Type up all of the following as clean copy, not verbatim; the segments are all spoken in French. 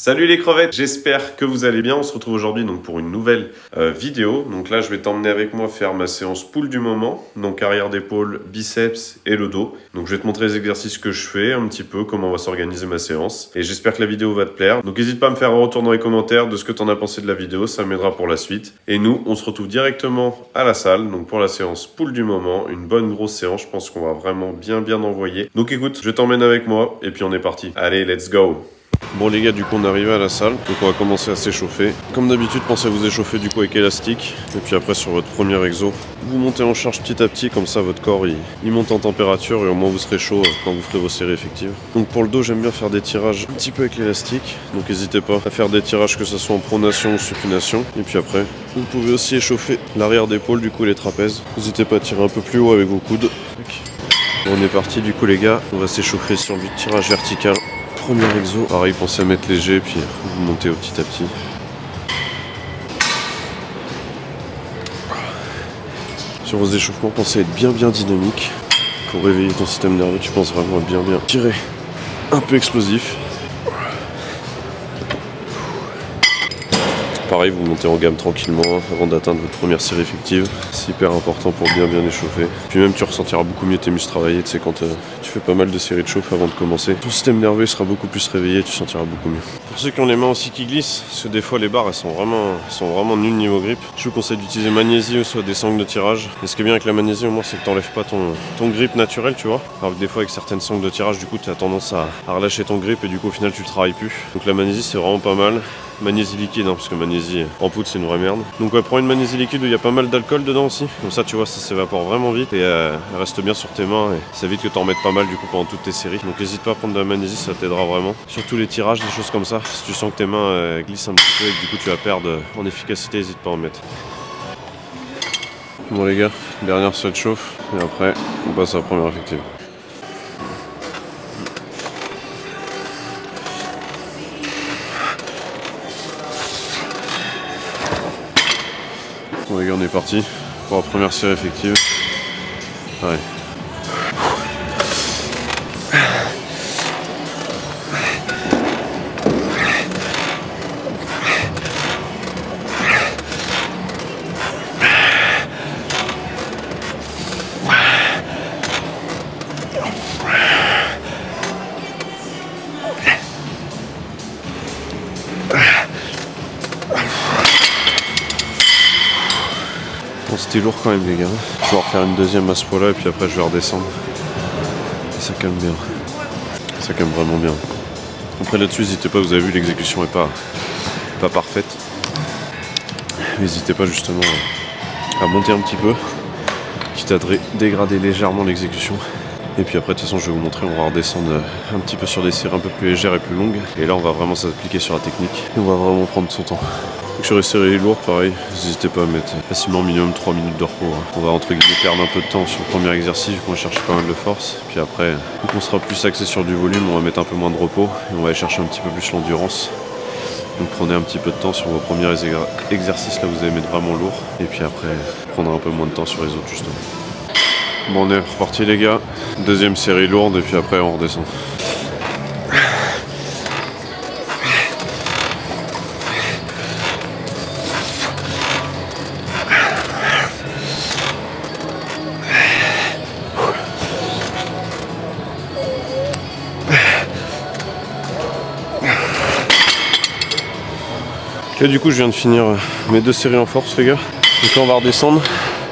Salut les crevettes, j'espère que vous allez bien. On se retrouve aujourd'hui donc pour une nouvelle vidéo. Donc là, je vais t'emmener avec moi faire ma séance pull du moment. Donc arrière d'épaule, biceps et le dos. Donc je vais te montrer les exercices que je fais, un petit peu comment va s'organiser ma séance. Et j'espère que la vidéo va te plaire. Donc n'hésite pas à me faire un retour dans les commentaires de ce que tu en as pensé de la vidéo, ça m'aidera pour la suite. Et nous, on se retrouve directement à la salle. Donc pour la séance pull du moment, une bonne grosse séance. Je pense qu'on va vraiment bien envoyer. Donc écoute, je t'emmène avec moi et puis on est parti. Allez, let's go! Bon les gars, du coup on est arrivé à la salle, donc on va commencer à s'échauffer. Comme d'habitude, pensez à vous échauffer du coup avec élastique. Et puis après sur votre premier exo, vous montez en charge petit à petit, comme ça votre corps il monte en température et au moins vous serez chaud quand vous ferez vos séries effectives. Donc pour le dos, j'aime bien faire des tirages un petit peu avec l'élastique. Donc n'hésitez pas à faire des tirages que ce soit en pronation ou supination. Et puis après, vous pouvez aussi échauffer l'arrière d'épaule, du coup les trapèzes. N'hésitez pas à tirer un peu plus haut avec vos coudes. Bon, on est parti du coup les gars, on va s'échauffer sur du tirage vertical. Premier exo, pareil, pensez à mettre léger, puis vous montez au petit à petit. Sur vos échauffements, pensez à être bien dynamique. Pour réveiller ton système nerveux, tu penses vraiment à bien tirer. Un peu explosif. Pareil, vous montez en gamme tranquillement avant d'atteindre votre première série effective. C'est hyper important pour bien échauffer. Puis même tu ressentiras beaucoup mieux tes muscles travailler, tu sais, quand tu fais pas mal de séries de chauffe avant de commencer. Ton système nerveux sera beaucoup plus réveillé, tu sentiras beaucoup mieux. Pour ceux qui ont les mains aussi qui glissent, parce que des fois les barres elles sont vraiment nulles niveau grip, je vous conseille d'utiliser magnésie ou soit des sangles de tirage. Et ce qui est bien avec la magnésie au moins, c'est que t'enlèves pas ton grip naturel, tu vois. Alors que des fois avec certaines sangles de tirage, du coup tu as tendance à relâcher ton grip et du coup au final tu le travailles plus. Donc la magnésie c'est vraiment pas mal. Magnésie liquide, hein, parce que magnésie en poudre c'est une vraie merde. Donc ouais, prends une magnésie liquide où il y a pas mal d'alcool dedans aussi. Comme ça tu vois, ça s'évapore vraiment vite et elle reste bien sur tes mains et ça évite que t'en mettes pas mal du coup pendant toutes tes séries. Donc n'hésite pas à prendre de la magnésie, ça t'aidera vraiment. Surtout les tirages, des choses comme ça. Si tu sens que tes mains glissent un petit peu et que du coup tu vas perdre en efficacité, n'hésite pas à en mettre. Bon les gars, dernière seule chauffe et après on passe à la première effective. Bon les gars, on est parti pour la première série effective. Ouais. Bon, c'était lourd quand même les gars. Je vais en refaire une deuxième à ce point-là et puis après je vais redescendre. Et ça calme bien. Ça calme vraiment bien. Après là-dessus, n'hésitez pas, vous avez vu l'exécution est pas parfaite. N'hésitez pas justement à monter un petit peu, quitte à dégrader légèrement l'exécution. Et puis après de toute façon je vais vous montrer, on va redescendre un petit peu sur des séries un peu plus légères et plus longues. Et là on va vraiment s'appliquer sur la technique. Et on va vraiment prendre son temps. Donc sur les séries lourdes pareil, n'hésitez pas à mettre facilement minimum 3 minutes de repos. On va entre guillemets perdre un peu de temps sur le premier exercice, on va chercher pas mal de force. Puis après, vu qu'on sera plus axé sur du volume, on va mettre un peu moins de repos. Et on va aller chercher un petit peu plus l'endurance. Donc prenez un petit peu de temps sur vos premiers exercices, là vous allez mettre vraiment lourd. Et puis après, prendre un peu moins de temps sur les autres justement. Bon on est reparti les gars, deuxième série lourde et puis après on redescend. Ok, du coup je viens de finir mes deux séries en force les gars. Donc là on va redescendre.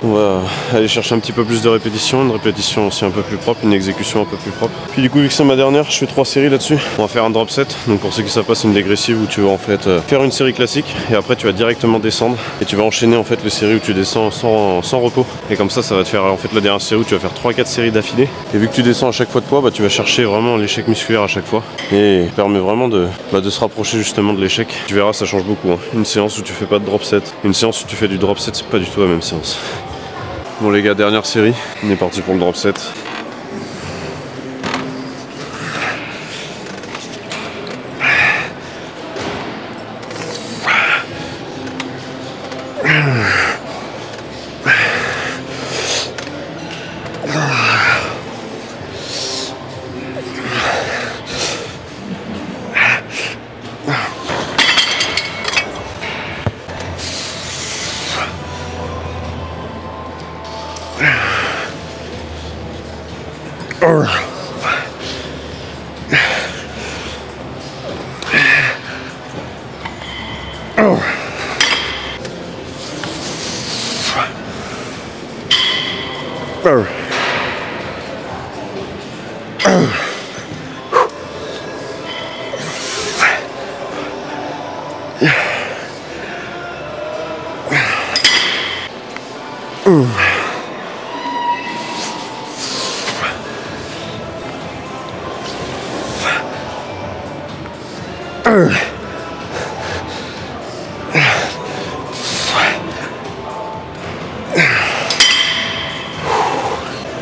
On va aller chercher un petit peu plus de répétitions, une répétition aussi un peu plus propre, une exécution un peu plus propre. Puis du coup vu que c'est ma dernière, je fais 3 séries là-dessus. On va faire un drop set, donc pour ceux qui savent pas c'est une dégressive où tu vas en fait faire une série classique et après tu vas directement descendre et tu vas enchaîner en fait les séries où tu descends sans repos. Et comme ça va te faire en fait la dernière série où tu vas faire 3-4 séries d'affilée. Et vu que tu descends à chaque fois de poids, bah, tu vas chercher vraiment l'échec musculaire à chaque fois. Et ça permet vraiment de se rapprocher justement de l'échec. Tu verras ça change beaucoup. Hein. Une séance où tu fais pas de drop set, une séance où tu fais du drop set, c'est pas du tout la même séance. Bon les gars, dernière série, on est parti pour le drop set.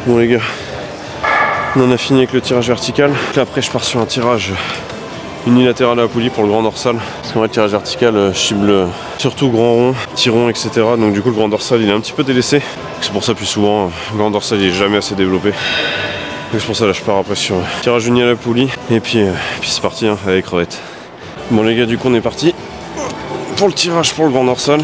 Bon les gars, on en a fini avec le tirage vertical. Après je pars sur un tirage unilatéral à la poulie pour le grand dorsal. Parce qu'en vrai le tirage vertical je cible surtout grand rond, petit rond, etc. Donc du coup le grand dorsal il est un petit peu délaissé. C'est pour ça plus souvent le grand dorsal il est jamais assez développé. Donc c'est pour ça là je pars après sur tirage uni à la poulie. Et puis c'est parti hein, avec crevette. Bon les gars, du coup on est parti pour le tirage pour le grand dorsal.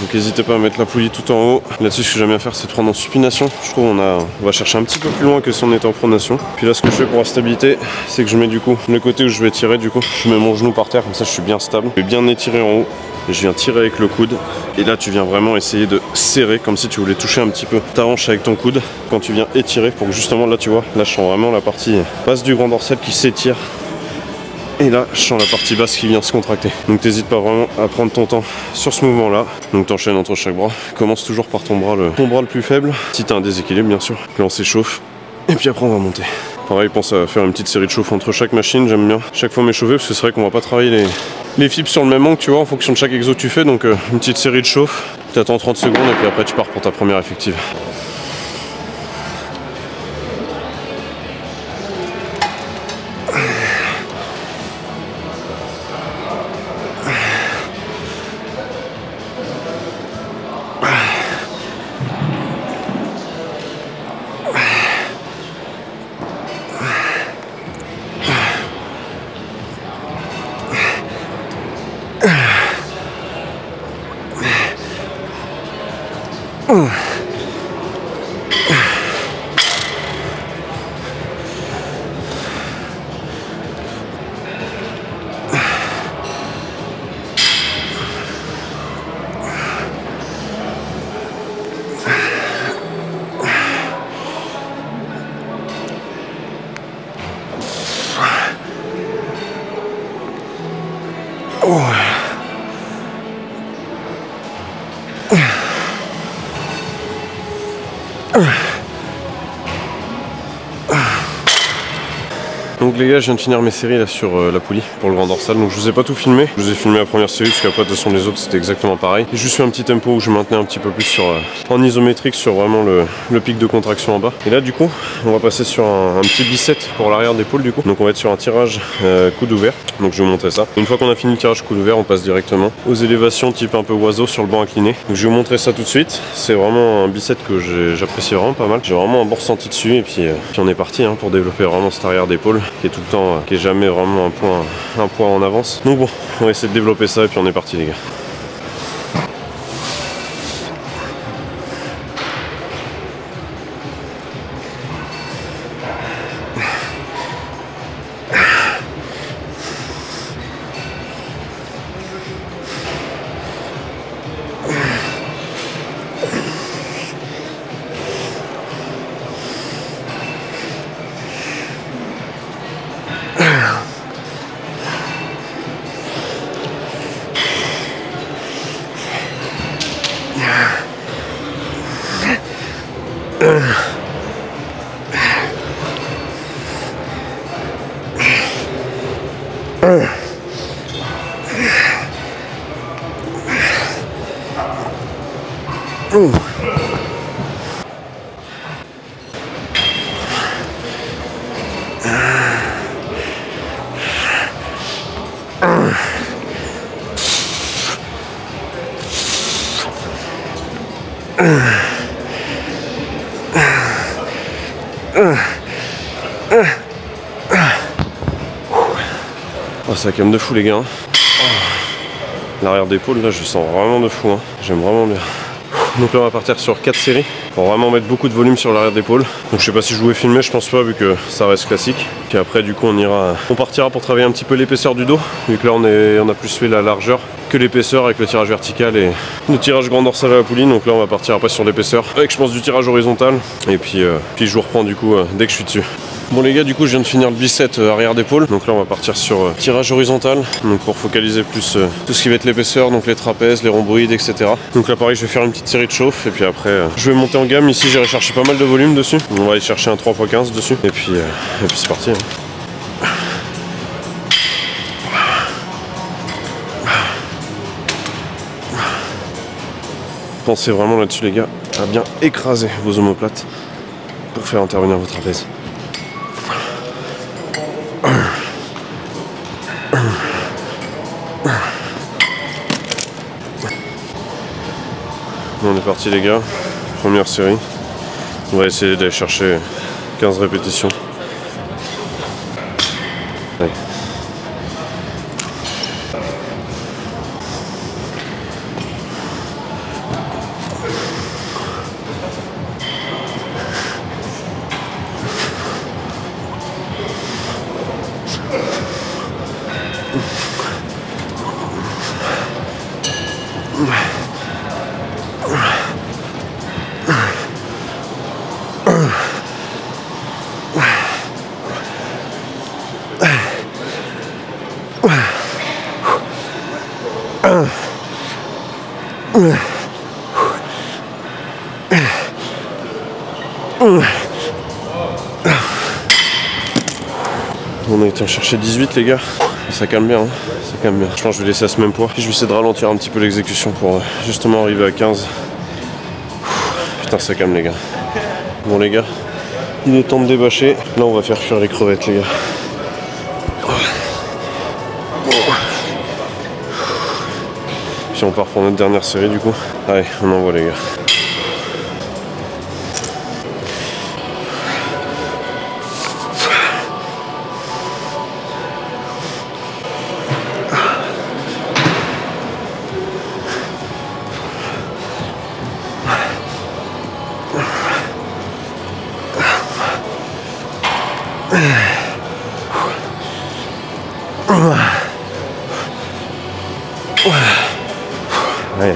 Donc n'hésitez pas à mettre la poulie tout en haut. Là-dessus ce que j'aime bien faire c'est de prendre en supination. Je trouve on va chercher un petit peu plus loin que si on était en pronation. Puis là ce que je fais pour la stabilité, c'est que je mets du coup le côté où je vais tirer, du coup je mets mon genou par terre, comme ça je suis bien stable. Je vais bien étirer en haut. Et je viens tirer avec le coude. Et là tu viens vraiment essayer de serrer comme si tu voulais toucher un petit peu ta hanche avec ton coude. Quand tu viens étirer pour que justement là tu vois, là je sens vraiment la partie basse du grand dorsal qui s'étire. Et là, je sens la partie basse qui vient se contracter. Donc t'hésites pas vraiment à prendre ton temps sur ce mouvement-là. Donc t'enchaînes entre chaque bras. Commence toujours par ton bras le plus faible. Si t'as un déséquilibre, bien sûr. Là, on s'échauffe. Et puis après, on va monter. Pareil, pense à faire une petite série de chauffe entre chaque machine. J'aime bien chaque fois m'échauffer parce que c'est vrai qu'on va pas travailler les fibres sur le même angle, tu vois, en fonction de chaque exo que tu fais. Donc une petite série de chauffe. T'attends 30 secondes et puis après, tu pars pour ta première effective. Donc les gars, je viens de finir mes séries là sur la poulie pour le grand dorsal. Donc je vous ai pas tout filmé. Je vous ai filmé la première série parce qu'après de toute façon les autres c'était exactement pareil. J'ai juste fait un petit tempo où je maintenais un petit peu plus sur en isométrique sur vraiment le pic de contraction en bas. Et là du coup, on va passer sur un petit bisset pour l'arrière d'épaule du coup. Donc on va être sur un tirage coude ouvert. Donc je vais vous montrer ça. Une fois qu'on a fini le tirage coude ouvert, on passe directement aux élévations type un peu oiseau sur le banc incliné. Donc je vais vous montrer ça tout de suite. C'est vraiment un bisset que j'apprécie vraiment pas mal. J'ai vraiment un bon ressenti dessus et puis on est parti hein, pour développer vraiment cette arrière d'épaule qui est tout le temps, qui est jamais vraiment un point en avance. Donc bon, on va essayer de développer ça et puis on est parti les gars. Oh, ça calme de fou les gars. L'arrière d'épaule là je sens vraiment de fou hein. J'aime vraiment bien. Donc là on va partir sur 4 séries pour vraiment mettre beaucoup de volume sur l'arrière d'épaule. Donc je sais pas si je voulais filmer, je pense pas vu que ça reste classique. Puis après du coup on partira pour travailler un petit peu l'épaisseur du dos, vu que là on a plus fait la largeur que l'épaisseur avec le tirage vertical et le tirage grand dorsal à la poulie. Donc là on va partir après sur l'épaisseur avec je pense du tirage horizontal et puis je vous reprends du coup dès que je suis dessus. Bon les gars, du coup je viens de finir le bicep arrière d'épaule, donc là on va partir sur tirage horizontal, donc pour focaliser plus tout ce qui va être l'épaisseur, donc les trapèzes, les rhomboïdes, etc. Donc là pareil je vais faire une petite série de chauffe et puis après je vais monter en gamme. Ici j'ai recherché pas mal de volume dessus, on va aller chercher un 3x15 dessus et puis c'est parti hein. Pensez vraiment là-dessus les gars à bien écraser vos omoplates pour faire intervenir vos trapèzes. On est parti les gars, première série. On va essayer d'aller chercher 15 répétitions. Allez. On a été en chercher 18 les gars, ça calme bien, hein. Ça calme bien. Je pense que je vais laisser à ce même poids. Puis je vais essayer de ralentir un petit peu l'exécution pour justement arriver à 15. Putain ça calme les gars. Bon les gars, il est temps de débâcher. Là on va faire cuire les crevettes les gars. Puis on part pour notre dernière série du coup. Allez, on envoie les gars. Allez.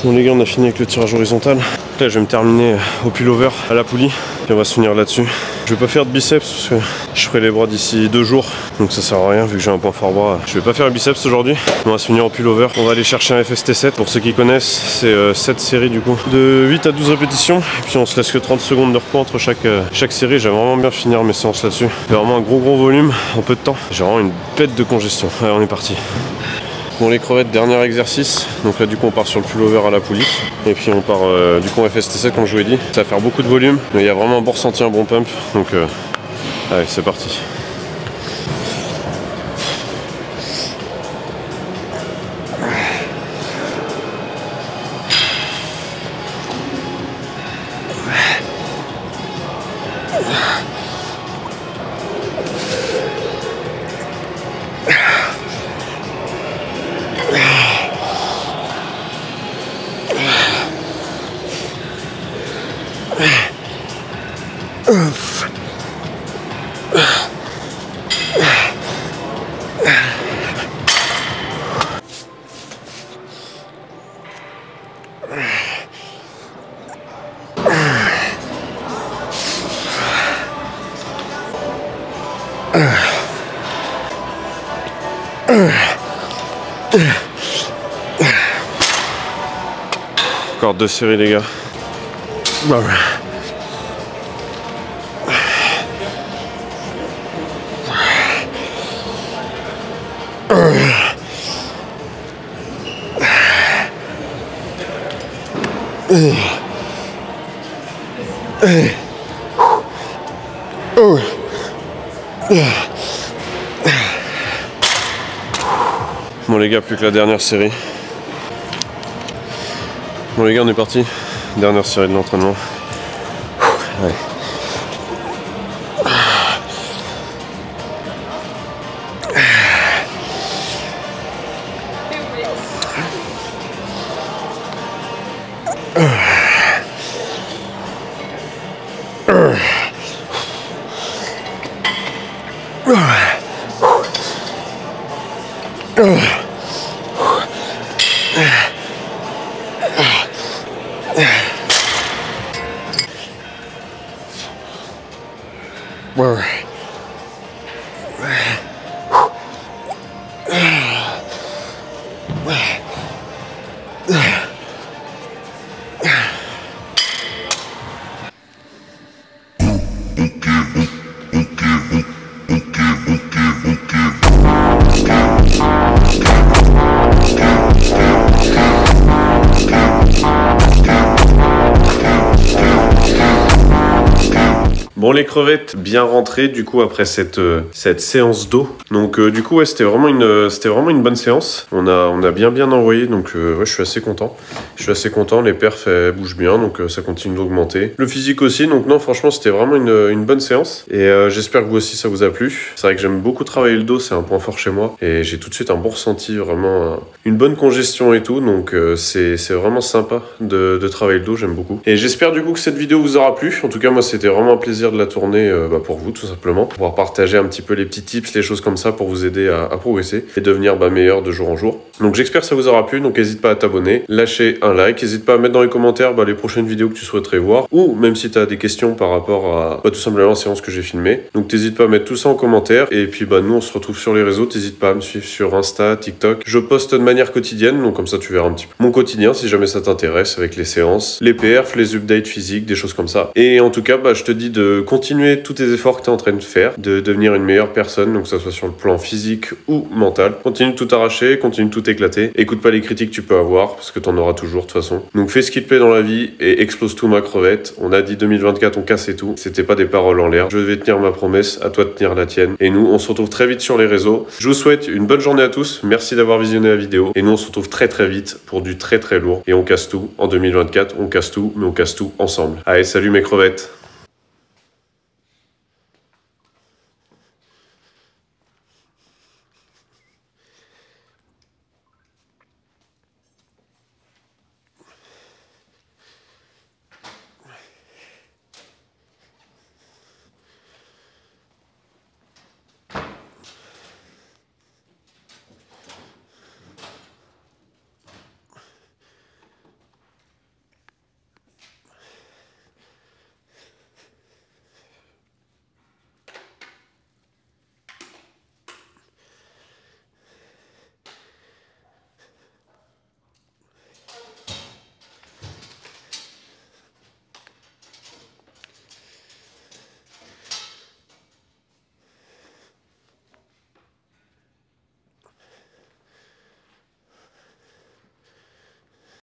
Bon les gars, on a fini avec le tirage horizontal. Là je vais me terminer au pullover à la poulie et on va se finir là-dessus. Je vais pas faire de biceps parce que je ferai les bras d'ici 2 jours, donc ça sert à rien vu que j'ai un point fort bras. Je vais pas faire le biceps aujourd'hui, on va se finir au pullover. On va aller chercher un FST7, pour ceux qui connaissent c'est 7 séries du coup, de 8 à 12 répétitions. Et puis on se laisse que 30 secondes de repos entre chaque série. J'aime vraiment bien finir mes séances là-dessus. C'est vraiment un gros volume en peu de temps. J'ai vraiment une bête de congestion. Allez on est parti. Bon les crevettes, dernier exercice. Donc là du coup on part sur le pullover à la poulie. Et puis on part du coup en FST7 comme je vous l'ai dit. Ça va faire beaucoup de volume, mais il y a vraiment un bon ressenti, un bon pump. Donc allez c'est parti. Encore 2 séries les gars. Bon les gars, plus que la dernière série. Bon les gars, on est parti. Dernière série de l'entraînement. Ouais. Bon, les crevettes bien rentrées du coup après cette séance d'eau. Donc du coup ouais, c'était vraiment une bonne séance. On a bien envoyé, donc ouais, je suis assez content. Les perfs elles bougent bien, donc ça continue d'augmenter. Le physique aussi, donc non franchement c'était vraiment une bonne séance. Et j'espère que vous aussi ça vous a plu. C'est vrai que j'aime beaucoup travailler le dos, c'est un point fort chez moi. Et j'ai tout de suite un bon ressenti, vraiment une bonne congestion et tout. Donc c'est vraiment sympa de travailler le dos, j'aime beaucoup. Et j'espère du coup que cette vidéo vous aura plu. En tout cas moi c'était vraiment un plaisir de la tourner pour vous tout simplement. Pour pouvoir partager un petit peu les petits tips, les choses comme ça pour vous aider à progresser et devenir meilleur de jour en jour. Donc j'espère que ça vous aura plu, donc n'hésite pas à t'abonner, lâcher un like, n'hésite pas à mettre dans les commentaires les prochaines vidéos que tu souhaiterais voir, ou même si tu as des questions par rapport à tout simplement la séance que j'ai filmée. Donc n'hésite pas à mettre tout ça en commentaire, et puis nous on se retrouve sur les réseaux, n'hésite pas à me suivre sur Insta, TikTok. Je poste de manière quotidienne, donc comme ça tu verras un petit peu mon quotidien si jamais ça t'intéresse, avec les séances, les perfs, les updates physiques, des choses comme ça. Et en tout cas je te dis de continuer tous tes efforts que tu es en train de faire, de devenir une meilleure personne, donc que ça soit sur le plan physique ou mental. Continue de tout arracher, continue de tout éclater. Écoute pas les critiques que tu peux avoir, parce que t'en auras toujours de toute façon. Donc fais ce qui te plaît dans la vie et explose tout ma crevette. On a dit 2024, on cassait tout. C'était pas des paroles en l'air. Je vais tenir ma promesse, à toi de tenir la tienne. Et nous, on se retrouve très vite sur les réseaux. Je vous souhaite une bonne journée à tous. Merci d'avoir visionné la vidéo. Et nous, on se retrouve très vite pour du très lourd. Et on casse tout. En 2024, on casse tout, mais on casse tout ensemble. Allez, salut mes crevettes.